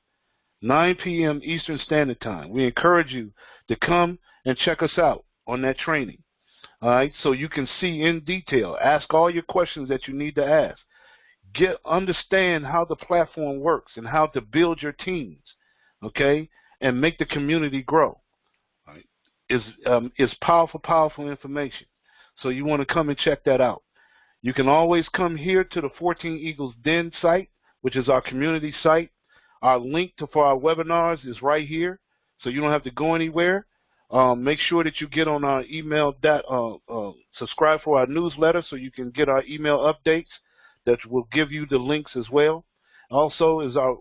9 p.m. Eastern Standard Time. We encourage you to come and check us out on that training. All right, so you can see in detail. Ask all your questions that you need to ask. Understand how the platform works and how to build your teams, okay, and make the community grow. All right. Is powerful, powerful information. So you want to come and check that out. You can always come here to the 14 Eagles Den site, which is our community site. Our link for our webinars is right here, so you don't have to go anywhere. Make sure that you get on our email, subscribe for our newsletter so you can get our email updates that will give you the links as well. Also is our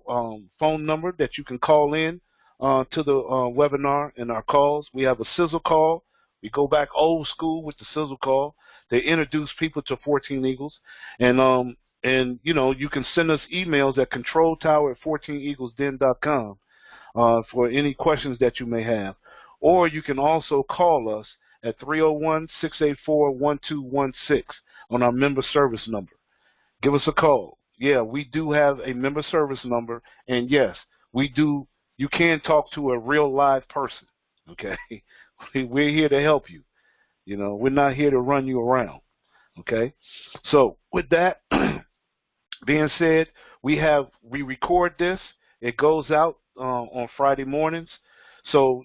phone number that you can call in to the webinar and our calls. We have a sizzle call. We go back old school with the sizzle call. They introduce people to 14 Eagles. And you know, you can send us emails at controltower@14eaglesden.com for any questions that you may have. Or you can also call us at 301-684-1216 on our member service number. Give us a call. Yeah, we do have a member service number, and yes, we do. You can talk to a real live person, Okay, we're here to help you. You know, we're not here to run you around. Okay, so with that being said, we record this. It goes out on Friday mornings. So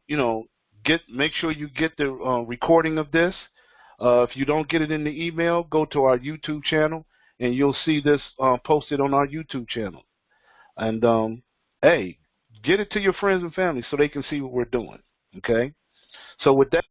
make sure you get the recording of this. If you don't get it in the email, go to our YouTube channel and you'll see this posted on our YouTube channel. And hey, get it to your friends and family so they can see what we're doing. Okay. So with that.